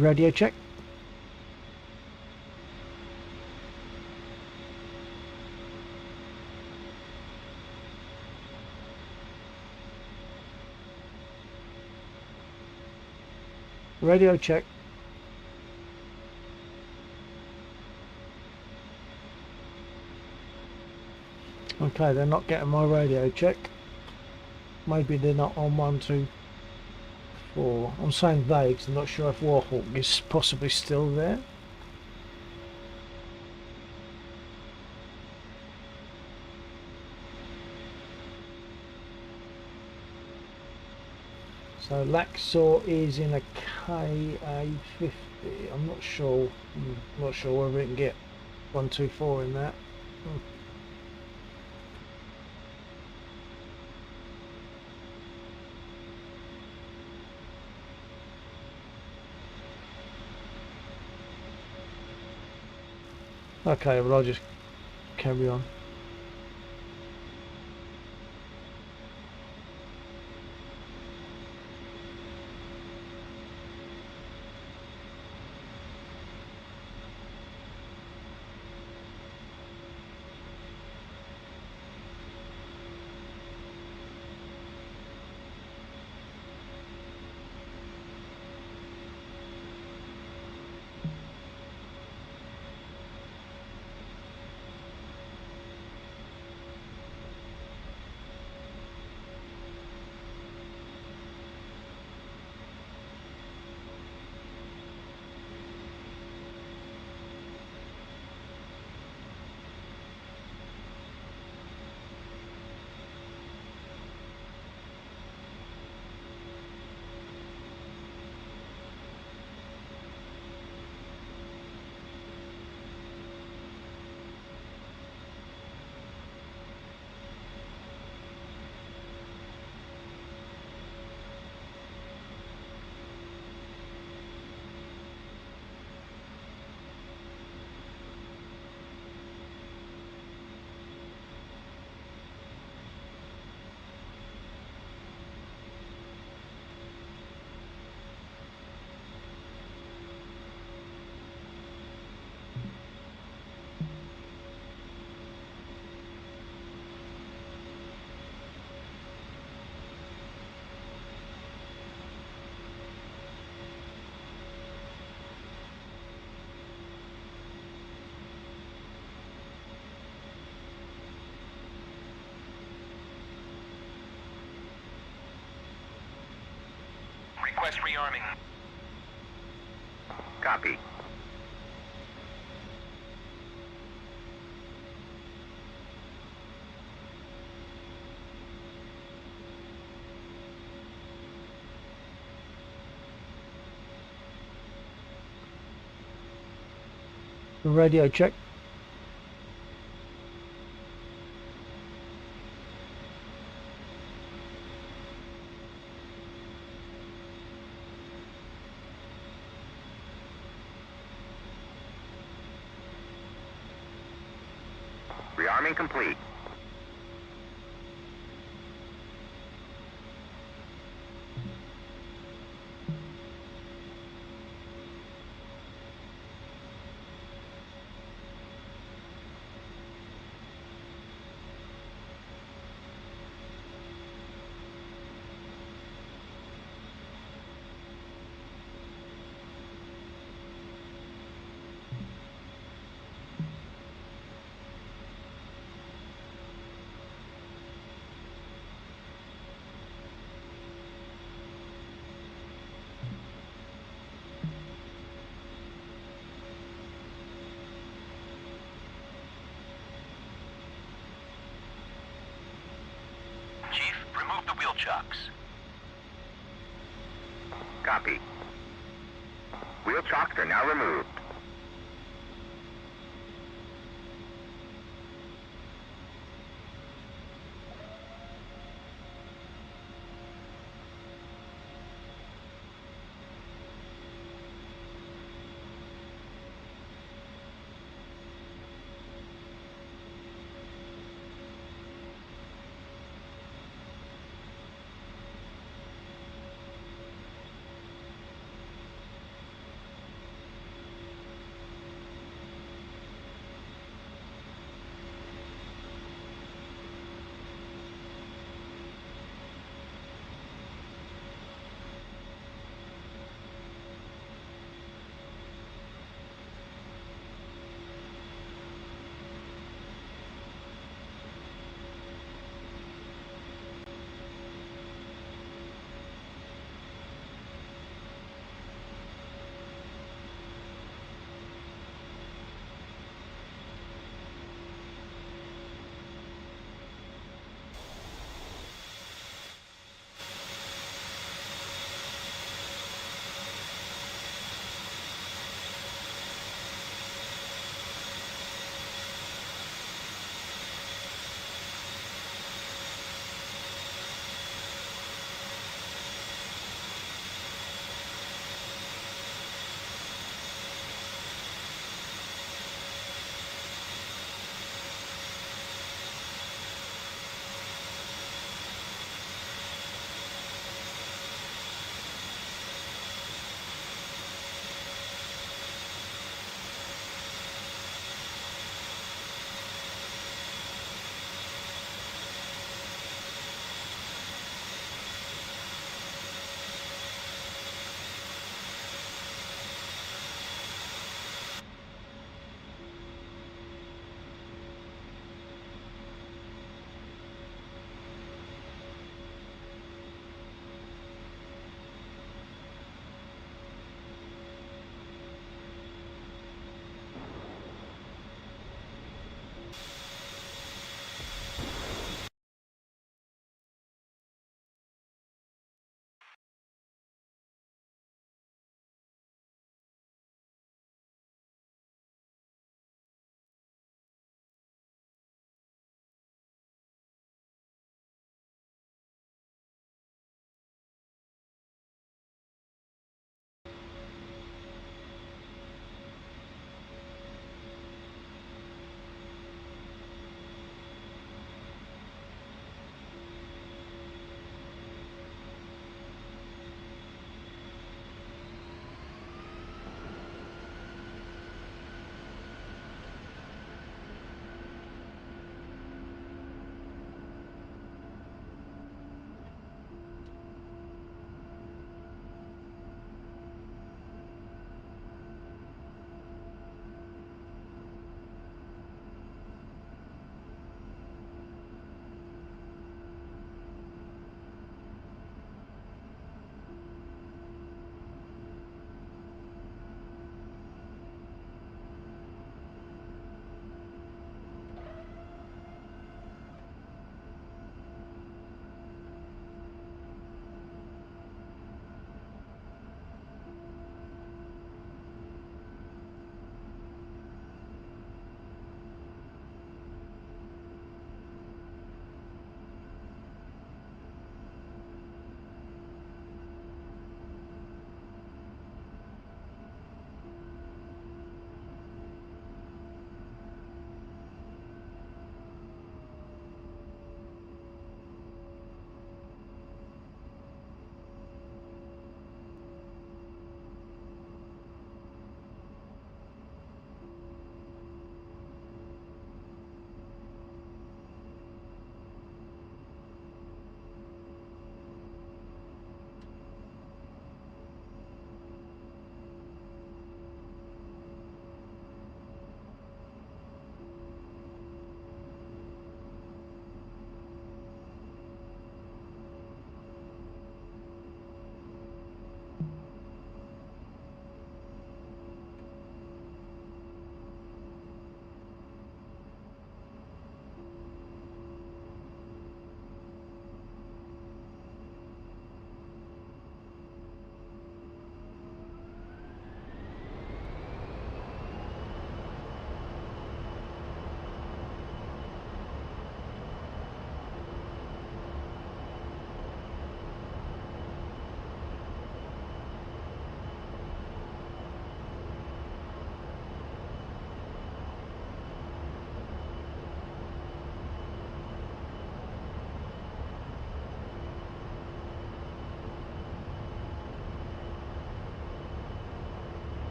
Radio check. Radio check. Okay, they're not getting my radio check. Maybe they're not on 1, 2, 4. I'm saying they because I'm not sure if Warhawk is possibly still there. So Laxor is in a KA50. I'm not sure. Not sure whether it can get 1, 2, 4 in that. Okay, well I'll just carry on. Request rearming. Copy. Radio check. Rearming complete. Chief, remove the wheel chocks. Copy. Wheel chocks are now removed.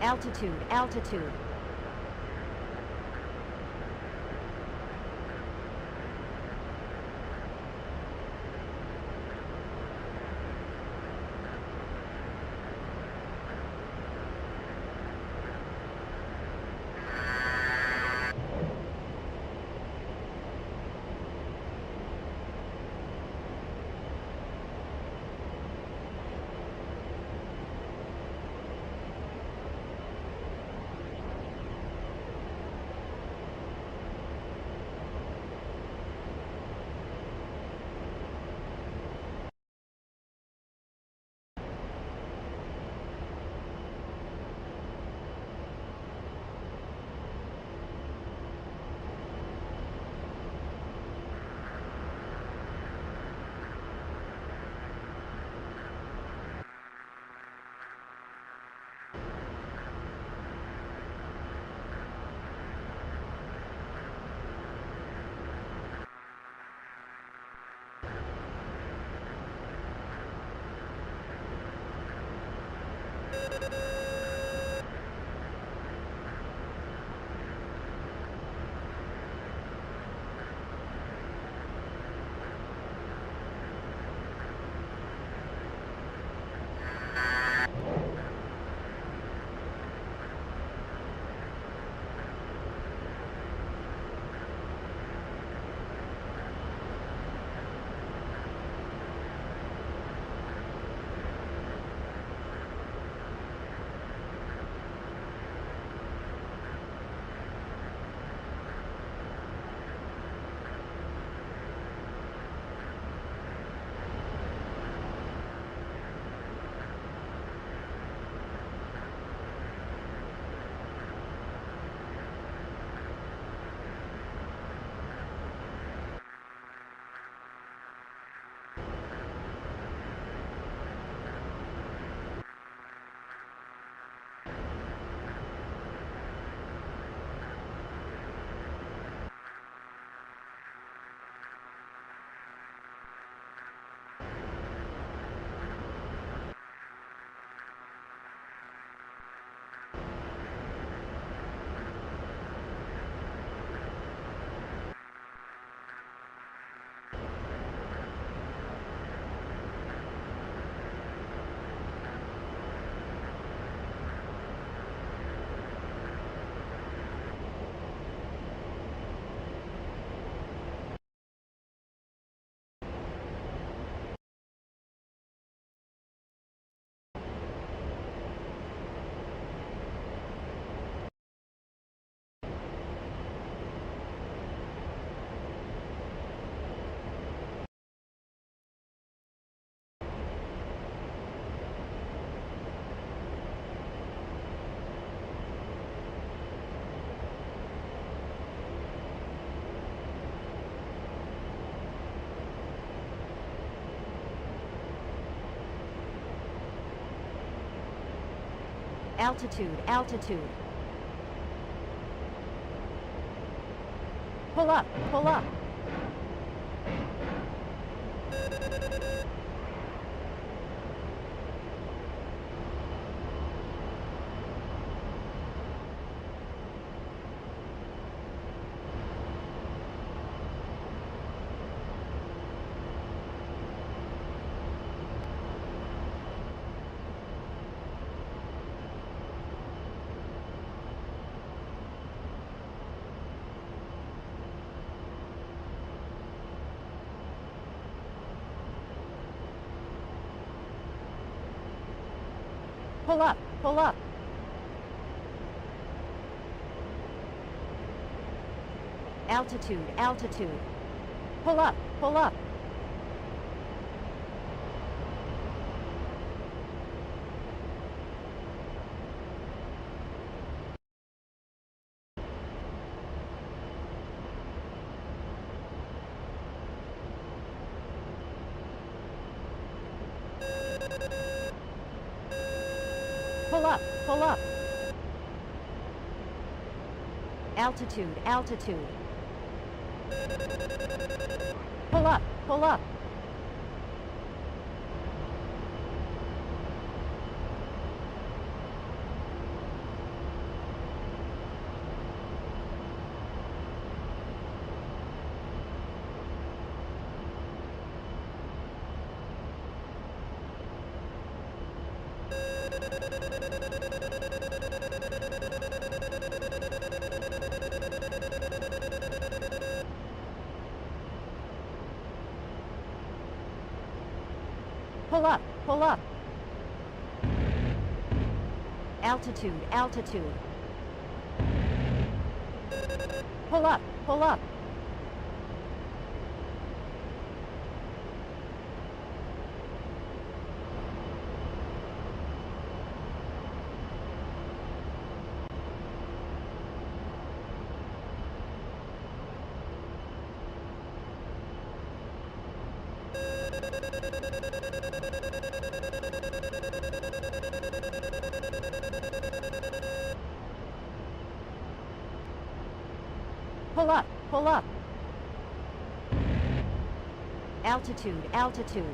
Altitude, altitude. Altitude, altitude. Pull up, pull up. Pull up, pull up. Altitude, altitude. Pull up, pull up. Pull up, pull up. Altitude, altitude. Pull up, pull up. Pull up, pull up. Altitude, altitude. Pull up, pull up. Pull up, pull up. Altitude, altitude.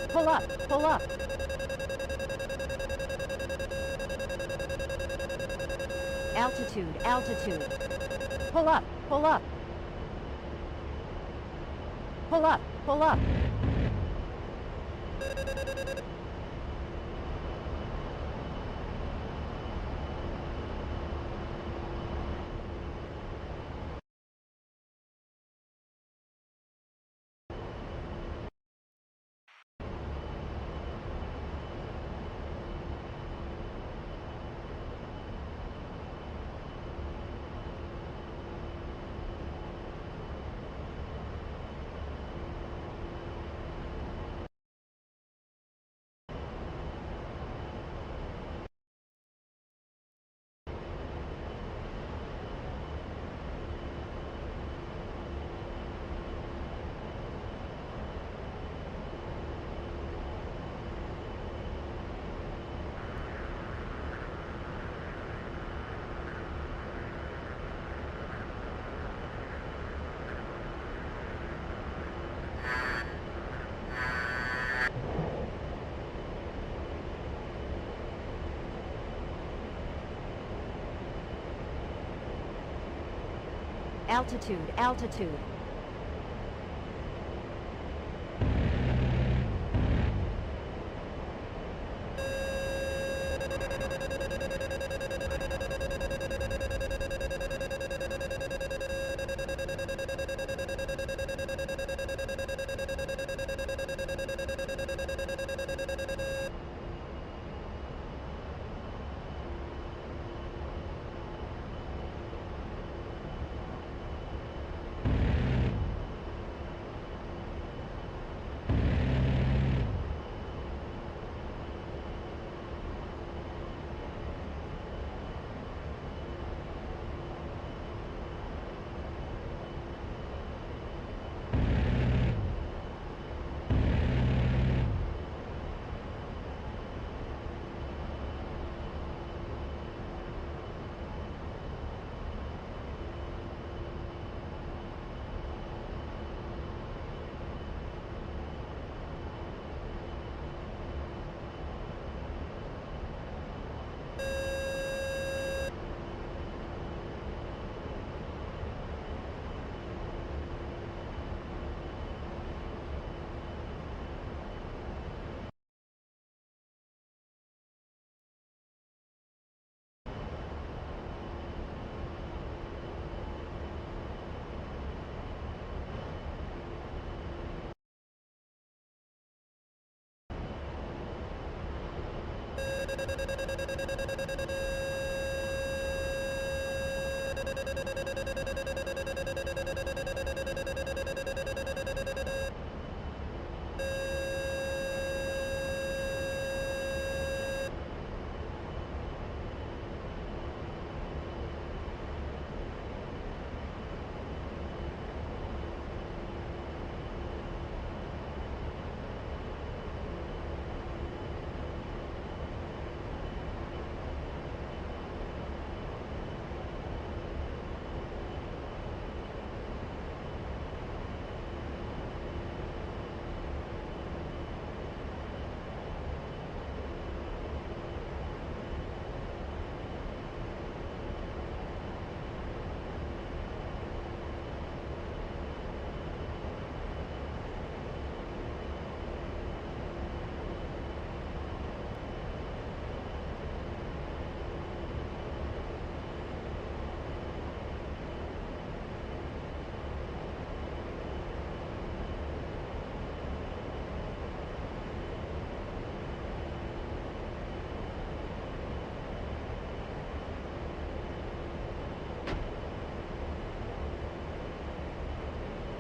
Pull up, pull up. Altitude, altitude. Pull up, pull up. Pull up, pull up. Altitude, altitude.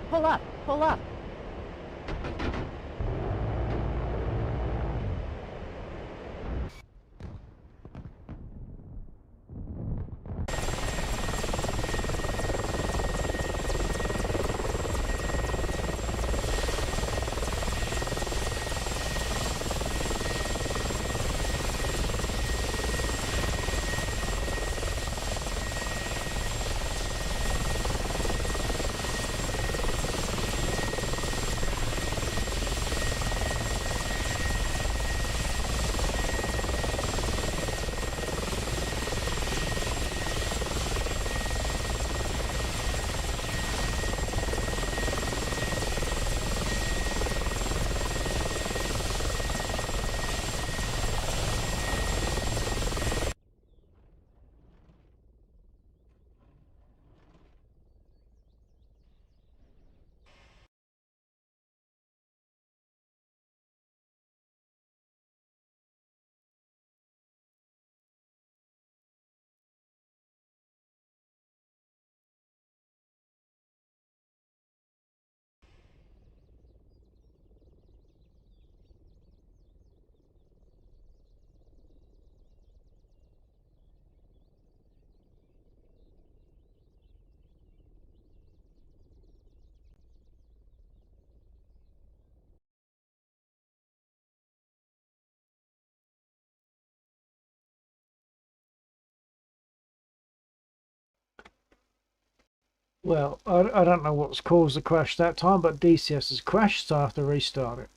Pull up, pull up. Well, I don't know what's caused the crash that time, but DCS has crashed, so I have to restart it.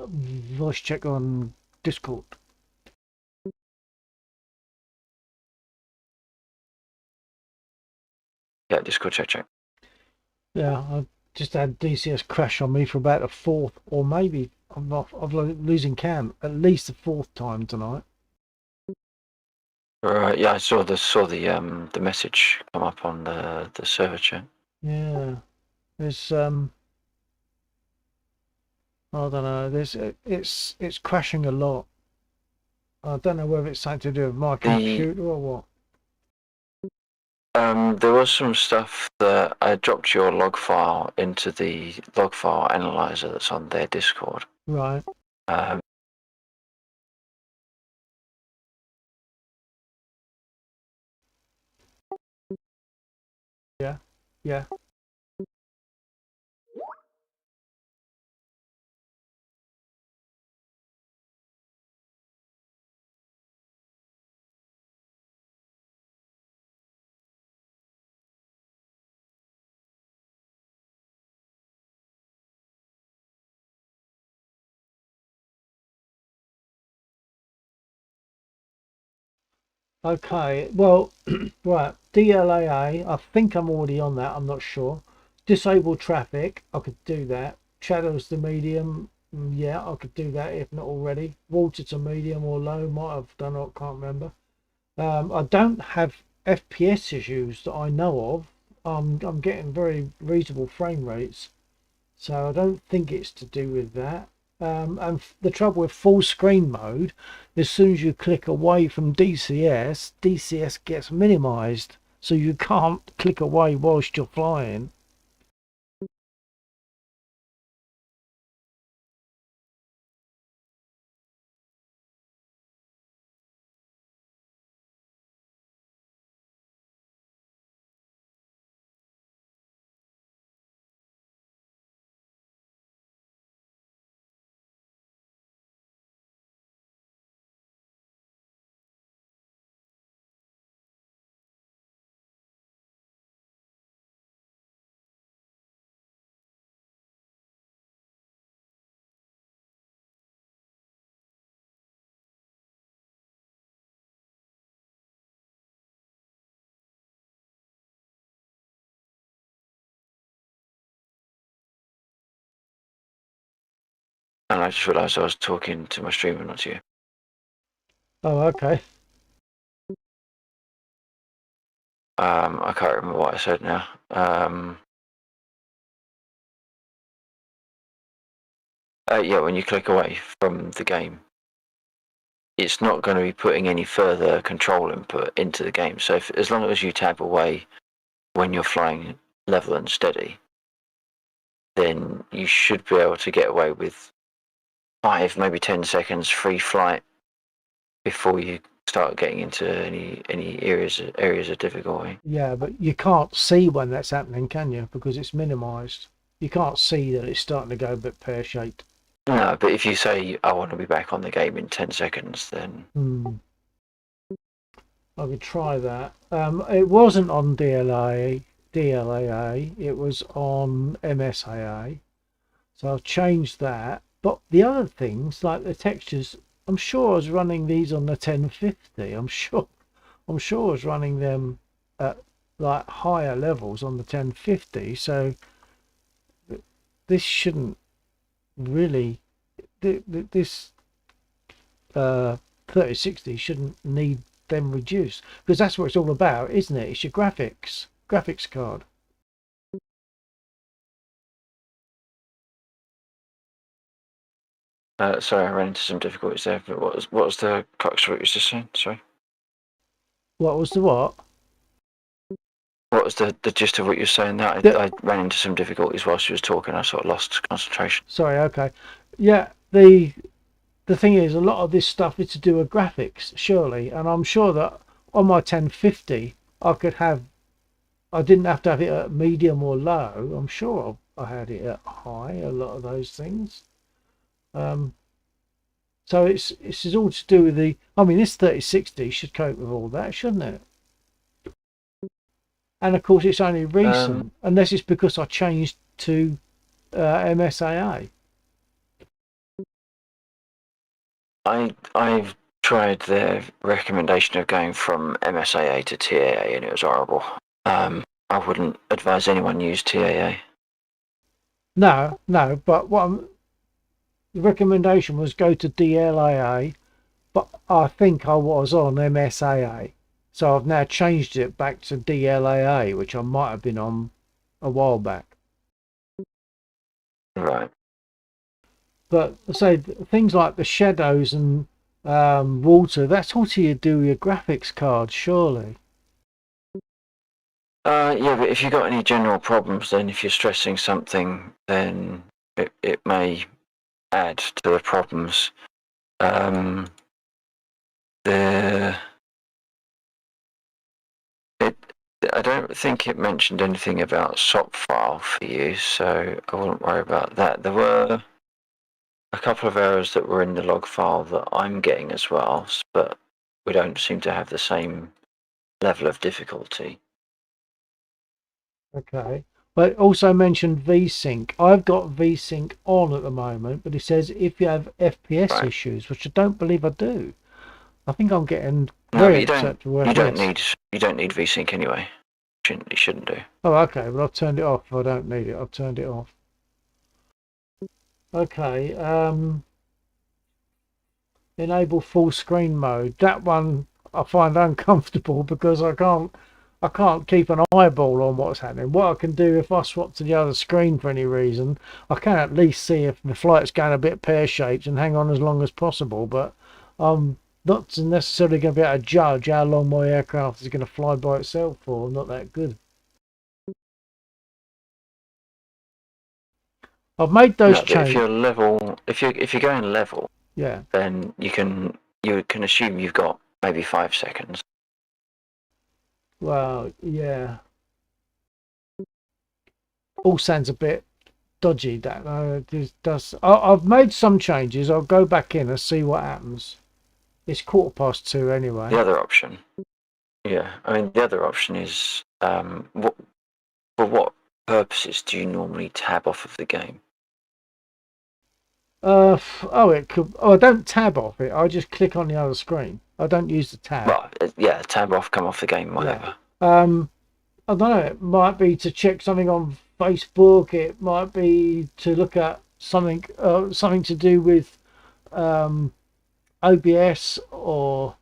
Voice check on Discord. Yeah, Discord check. Yeah, I just had DCS crash on me for about the fourth, or maybe I'm losing count. At least the fourth time tonight. Right, yeah, I saw the message come up on the server chat. Yeah, there's I don't know. It's crashing a lot. I don't know whether it's something to do with my computer or what. There was some stuff that I dropped your log file into the log file analyzer that's on their Discord. Right. Um, Yeah. Yeah. Okay. Well, right. DLAA. I think I'm already on that. I'm not sure. Disable traffic. I could do that. Shadows to medium. Yeah, I could do that if not already. Water to medium or low. Might have done it. Can't remember. I don't have FPS issues that I know of. I'm getting very reasonable frame rates, so I don't think it's to do with that. And the trouble with full screen mode, as soon as you click away from DCS, DCS gets minimized, so you can't click away whilst you're flying. and I just realised I was talking to my streamer, not to you. Oh, okay. I can't remember what I said now. Yeah, when you click away from the game, it's not going to be putting any further control input into the game. So as long as you tab away when you're flying level and steady, then you should be able to get away with 5, maybe 10 seconds free flight before you start getting into any areas of difficulty. Yeah, but you can't see when that's happening, can you? Because it's minimized. You can't see that it's starting to go a bit pear-shaped. No, but if you say I want to be back on the game in 10 seconds, then I could try that. It wasn't on DLAA, it was on MSAA. So I've changed that. But the other things, like the textures, I'm sure I was running these on the 1050. I'm sure I was running them at like higher levels on the 1050. So this shouldn't really, this 3060 shouldn't need them reduced, because that's what it's all about, isn't it? It's your graphics card. sorry, I ran into some difficulties there. But what was the crux of what you was just saying? Sorry. What was the what? What was the gist of what you were saying? That I ran into some difficulties whilst you was talking. I sort of lost concentration. Sorry, okay. Yeah, the thing is, a lot of this stuff is to do with graphics, surely, and I'm sure that on my 1050 I didn't have to have it at medium or low. I'm sure I had it at high, a lot of those things. So it's all to do with the, I mean, this 3060 should cope with all that, shouldn't it? And of course it's only recent, unless it's because I changed to MSAA. I've tried their recommendation of going from MSAA to TAA, and it was horrible. I wouldn't advise anyone use TAA. No, but the recommendation was go to DLAA, but I think I was on MSAA. So I've now changed it back to DLAA, which I might have been on a while back. Right. But say things like the shadows and water, that's all you do with your graphics card, surely. Yeah, but if you've got any general problems, then if you're stressing something, then it may add to the problems. The it I don't think it mentioned anything about SOP file for you, so I wouldn't worry about that. There were a couple of errors that were in the log file that I'm getting as well, but we don't seem to have the same level of difficulty. Okay. But it also mentioned VSync. I've got VSync on at the moment, but it says if you have FPS Right. issues, which I don't believe I do. I think I'm getting No, very but acceptable you don't FPS. need VSync anyway. You shouldn't do. Oh, okay. Well, I've turned it off. If I don't need it, I've turned it off. Okay. Enable full screen mode. That one I find uncomfortable because I can't keep an eyeball on what's happening. What I can do if I swap to the other screen for any reason, I can at least see if the flight's going a bit pear-shaped and hang on as long as possible. But I'm not necessarily going to be able to judge how long my aircraft is going to fly by itself for. I'm not that good. I've made those No, but if changes. you're level, if you're going level, Yeah. then you can assume you've got maybe 5 seconds. Well, yeah. All sounds a bit dodgy. That does. I've made some changes. I'll go back in and see what happens. It's 2:15 anyway. The other option, yeah, I mean the other option is what for what purposes do you normally tab off of the game? Oh, it could. Oh, I don't tab off it. I just click on the other screen. I don't use the tab. Well, yeah, tab off, come off the game, whatever. Yeah. I don't know. It might be to check something on Facebook. It might be to look at something, something to do with OBS or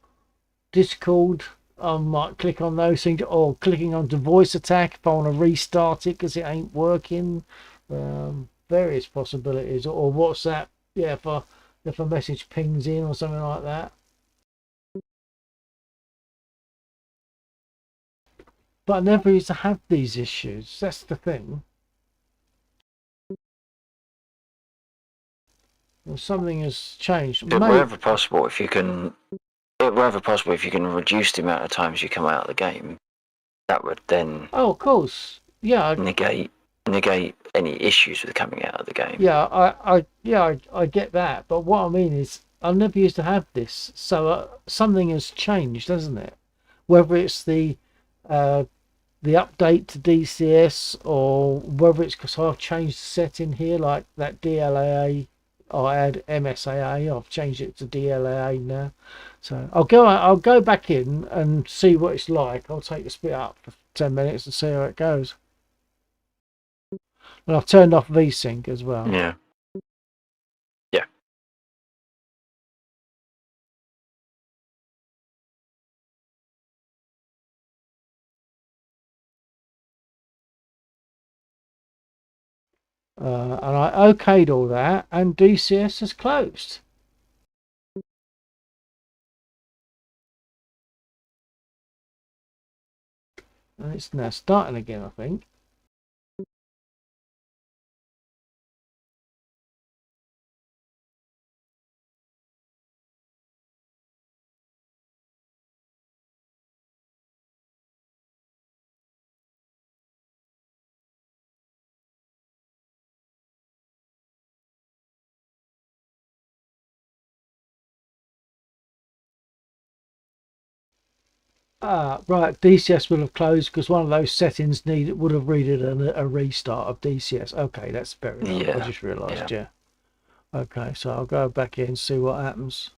Discord. I might click on those things, or clicking onto voice attack if I want to restart it because it ain't working. Various possibilities, or WhatsApp. Yeah, if a message pings in or something like that. But I never used to have these issues. That's the thing. Something has changed. But wherever possible, if you can reduce the amount of times you come out of the game, that would then Oh, of course. Yeah. negate any issues with coming out of the game. Yeah. I get that. But what I mean is, I never used to have this. So something has changed, hasn't it? Whether it's uh, the update to DCS, or whether it's because I've changed the setting here, like that DLAA. I had MSAA. I've changed it to DLAA now. So I'll go back in and see what it's like. I'll take the spit up for 10 minutes and see how it goes. And I've turned off VSync as well. Yeah. Yeah. And I okayed all that, and DCS has closed. And it's now starting again, I think. Right, DCS will have closed because one of those settings would have needed a restart of DCS. Okay, that's fair enough. I Yeah. just realised, Yeah. yeah. Okay, so I'll go back in and see what happens.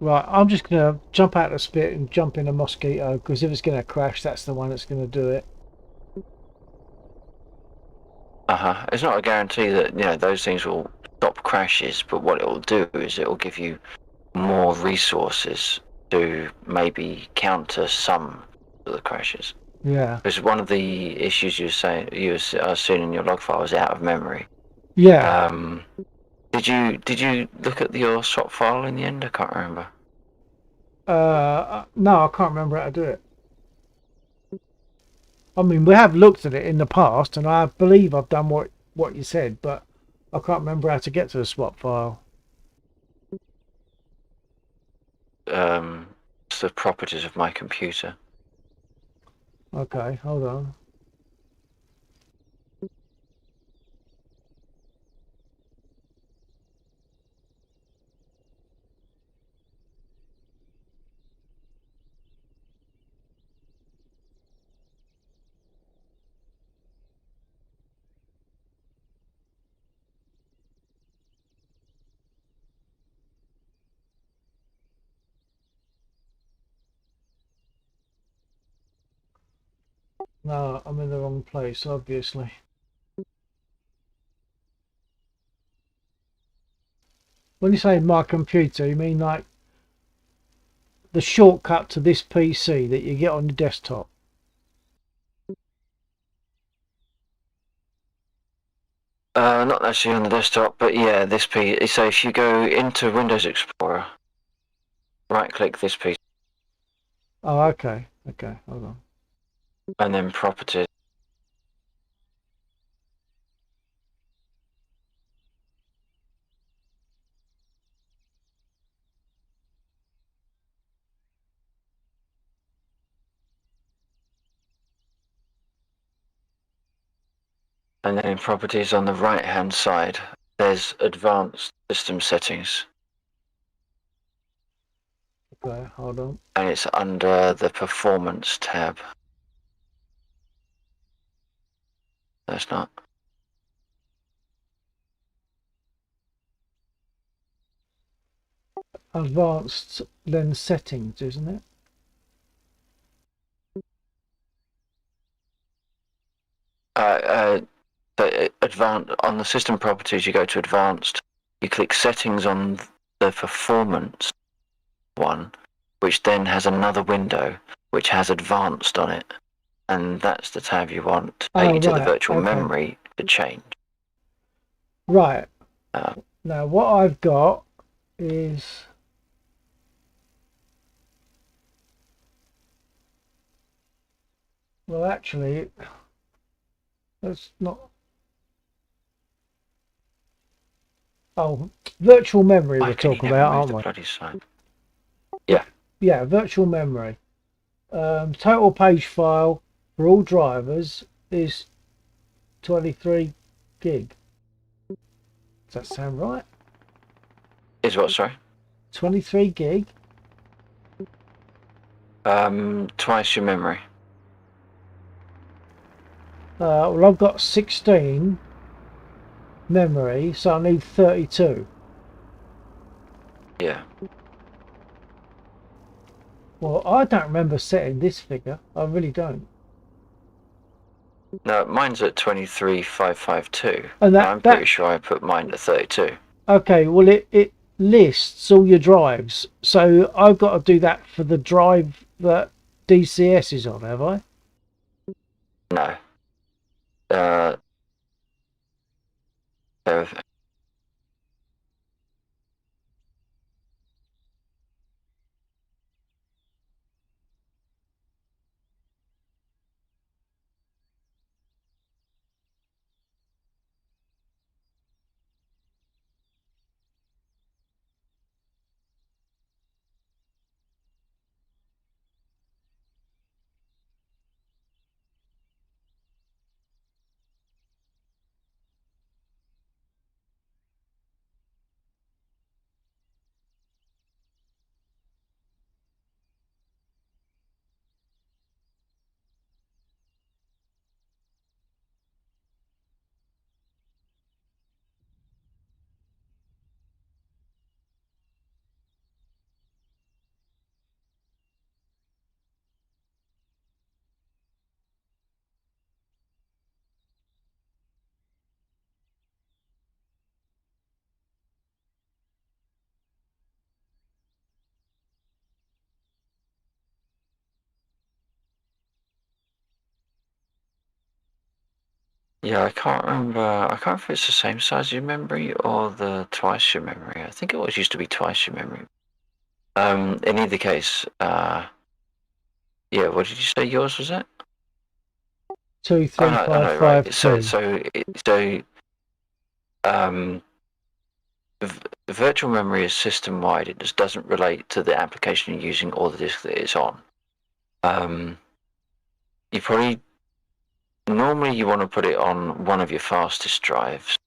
Right, I'm just going to jump out of the spit and jump in a Mosquito because if it's going to crash, that's the one that's going to do it. It's not a guarantee that those things will stop crashes, but what it will do is it will give you more resources to maybe counter some of the crashes. Yeah. Because one of the issues you were saying I was seeing in your log file was out of memory. Yeah. Did you look at your swap file in the end? I can't remember. No, I can't remember how to do it. I mean, we have looked at it in the past, and I believe I've done what you said, but I can't remember how to get to the swap file. It's the properties of my computer. Okay, hold on. No, I'm in the wrong place, obviously. When you say my computer, you mean like the shortcut to this PC that you get on your desktop? Not actually on the desktop, but yeah, this piece. So if you go into Windows Explorer, right-click this piece, Oh, okay. Okay, hold on. and then Properties. And then in Properties on the right-hand side, there's Advanced System Settings, Okay, hold on. and it's under the Performance tab. That's not. Advanced lens settings, isn't it? Advanced on the System Properties, you go to Advanced. You click Settings on the Performance one, which then has another window which has Advanced on it, and that's the tab you want to take Oh, you to the right. virtual Okay. memory to change. Right. Uh, Now, what I've got is well, actually, that's not. Oh, virtual memory Why we're can you talking never about, move aren't the we? bloody sign? Yeah. Yeah, virtual memory. Total page file for all drivers is 23 gig. Does that sound right? Is what, sorry? 23 gig. Twice your memory. Well, I've got 16 memory, so I need 32. Yeah. Well, I don't remember setting this figure. I really don't. No, mine's at 23,552. And I'm pretty sure I put mine at 32. okay, well, it lists all your drives. So I've got to do that for the drive that DCS is on, have I? No. Uh, bear with me. Yeah, I can't remember. I can't remember if it's the same size as your memory or the twice your memory. I think it always used to be twice your memory. In either case, yeah, what did you say yours was at? Oh, no, I know, right. 23552. Um, the virtual memory is system-wide. It just doesn't relate to the application you're using or the disk that it's on. You probably normally you want to put it on one of your fastest drives.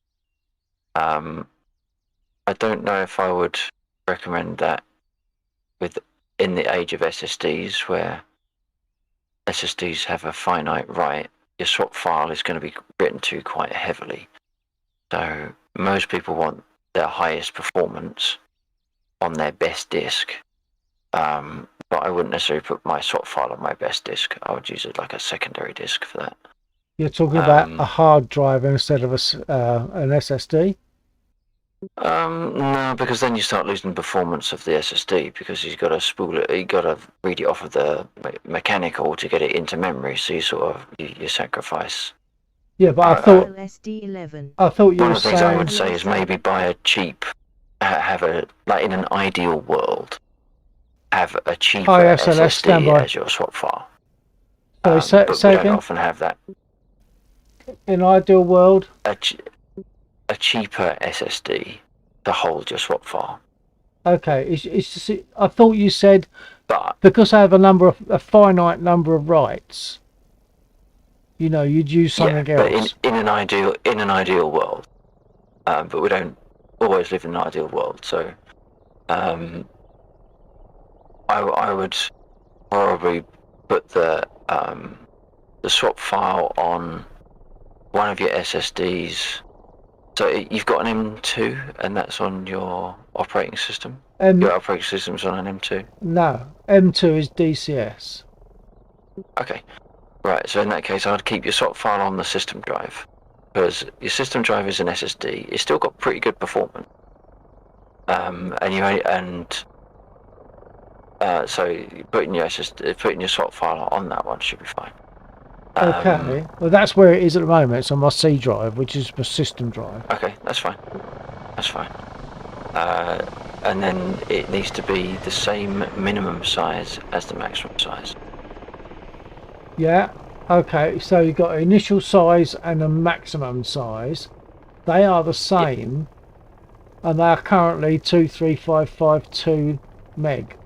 I don't know if I would recommend that with in the age of SSDs, where SSDs have a finite write. Your swap file is going to be written to quite heavily. So most people want their highest performance on their best disk. but I wouldn't necessarily put my swap file on my best disk. I would use it like a secondary disk for that. You're talking about a hard drive instead of an SSD? No, because then you start losing performance of the SSD because you've got to spool it. You've got to read it off of the mechanical to get it into memory. So you sort of you sacrifice. Yeah, but I thought LSD11. I thought you One were of the things I saying would say is maybe buy a cheap, have a like in an ideal world, have a cheaper ISLS SSD standby. as your swap file. Sorry, say But we don't again. often have that. In ideal world, A cheaper SSD to hold your swap file. okay. It's just, I thought you said But because I have a finite number of writes. You know, you'd use something but else. in an ideal world, but we don't always live in an ideal world. So, I would probably put the swap file on one of your SSDs. So you've got an M2, and that's on your operating system. Your operating system's on an M2. No, M2 is DCS. Okay, right. So in that case, I'd keep your swap file on the system drive, because your system drive is an SSD. It's still got pretty good performance. So putting your swap file on that one should be fine. Okay, well that's where it is at the moment. It's on my C drive, which is my system drive. Okay, that's fine. That's fine. And then it needs to be the same minimum size as the maximum size. Yeah. Okay, so you've got initial size and a maximum size. They are the same, and they are currently 23552 meg.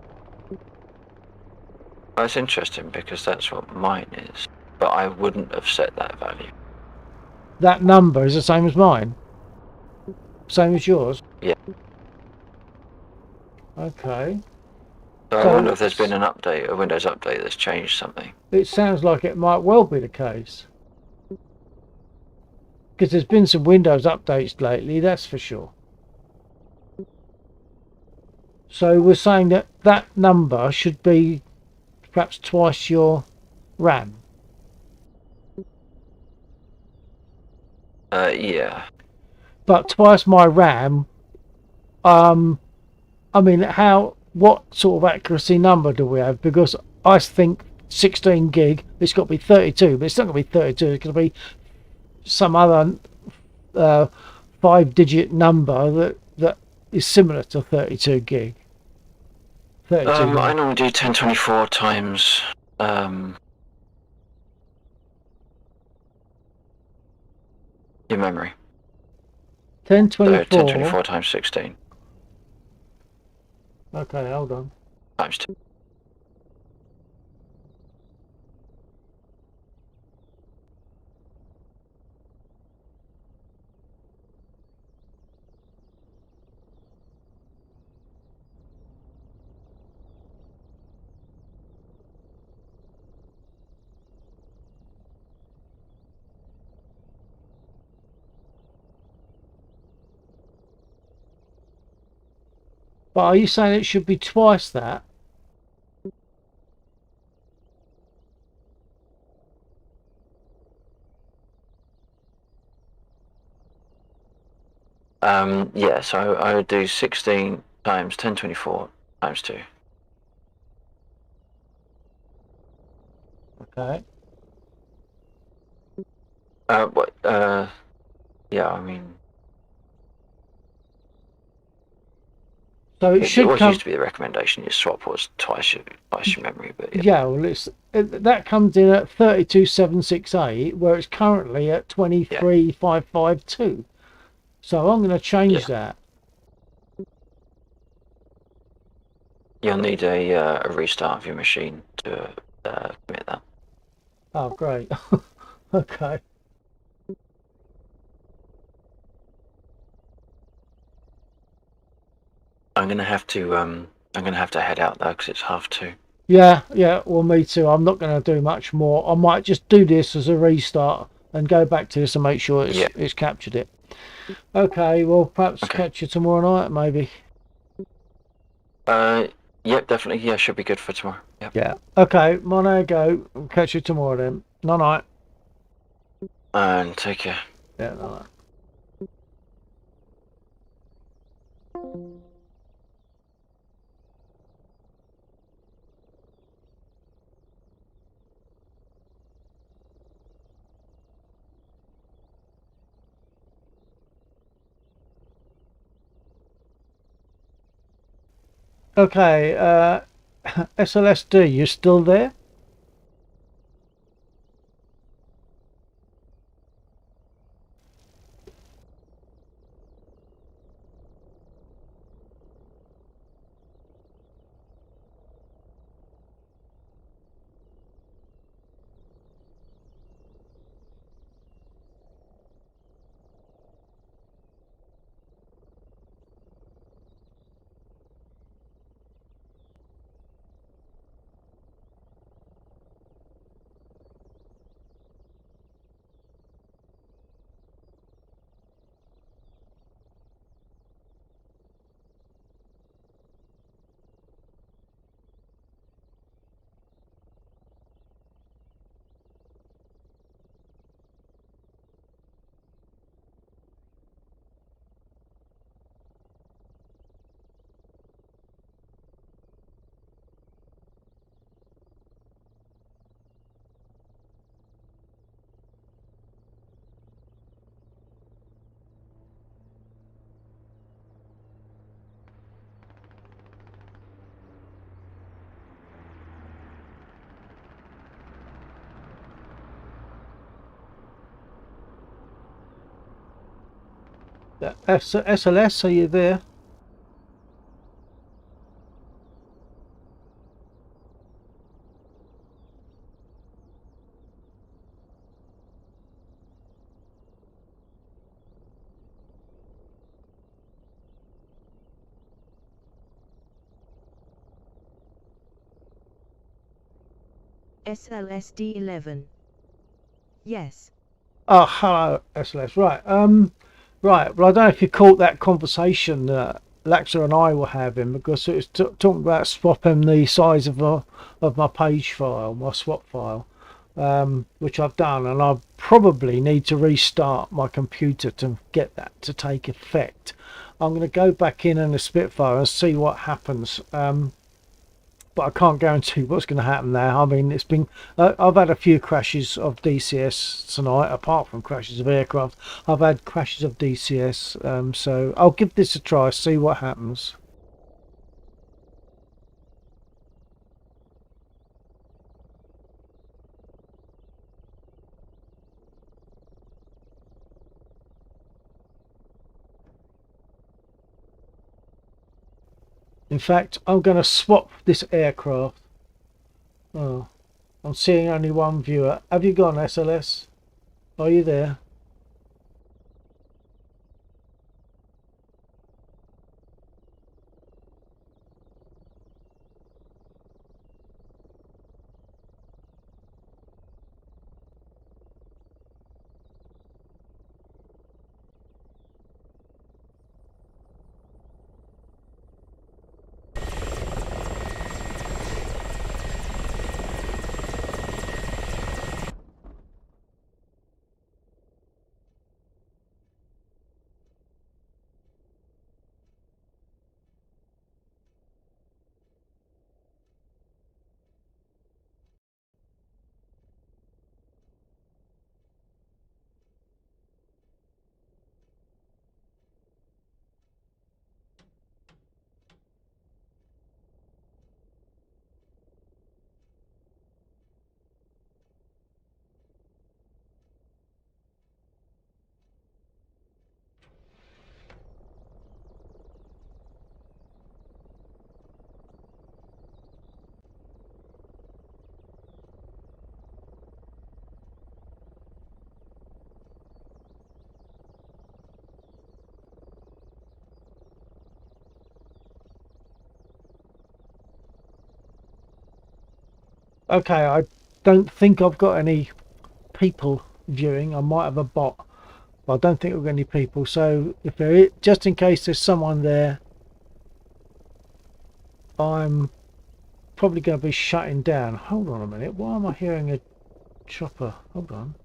That's interesting because that's what mine is, but I wouldn't have set that value. That number is the same as mine. Same as yours. Yeah. Okay. So I So wonder if there's been an update, a Windows update that's changed something. it sounds like it might well be the case. Because there's been some Windows updates lately, that's for sure. So we're saying that that number should be perhaps twice your RAM. Yeah. But twice my RAM, I mean, what sort of accuracy number do we have? Because I think 16 gig, it's got to be 32, but it's not going to be 32, it's going to be some other 5-digit number that is similar to 32 gig. 32 gig. I normally do 1024 times your memory. 1024. 1024 times 16 Okay, hold on. times 2. But are you saying it should be twice that? Yeah, so I would do 16 times 1024 times 2. Okay. Yeah, I mean, So it it should always come. used to be the recommendation your swap was twice your memory, but Yeah, well, that comes in at 32768, where it's currently at 23552. So I'm going to change that. you'll need a restart of your machine to commit that. Oh, great. Okay. I'm gonna have to head out though because it's 2:30. Yeah, well, me too. I'm not going to do much more. I might just do this as a restart and go back to this and make sure it's captured it. Okay, well, perhaps catch you tomorrow night, maybe. Yep, definitely. Yeah, should be good for tomorrow. Yep. Yeah. Okay, Mono, go. I'll catch you tomorrow then. Night night. And take care. Yeah, night night. Okay, SLSD, you still there? SLS, are you there? SLSD 11. Yes. Oh, hello, SLS. Right. Right. Well, I don't know if you caught that conversation that Laxa and I were having, because it was talking about swapping the size of my page file, my swap file, which I've done, and I probably need to restart my computer to get that to take effect. I'm going to go back in the Spitfire and see what happens. But I can't guarantee what's going to happen there. I mean, it's been I've had a few crashes of DCS tonight, apart from crashes of aircraft. I've had crashes of DCS, so I'll give this a try, see what happens. In fact, I'm going to swap this aircraft. Oh, I'm seeing only one viewer. Have you gone, SLS? Are you there? Okay, I don't think I've got any people viewing. I might have a bot, but I don't think we've got any people. So if there is, just in case there's someone there, I'm probably going to be shutting down. Hold on a minute. Why am I hearing a chopper? Hold on.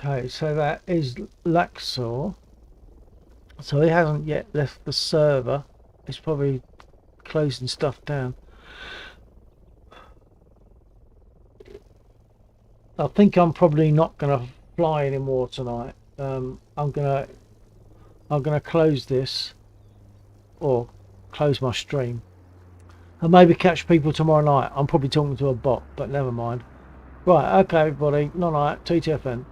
Okay, so that is Laxor. So he hasn't yet left the server. He's probably closing stuff down. I think I'm probably not going to fly anymore tonight. I'm gonna close this, or close my stream, and maybe catch people tomorrow night. I'm probably talking to a bot, but never mind. Right, okay, everybody. Night night. TTFN.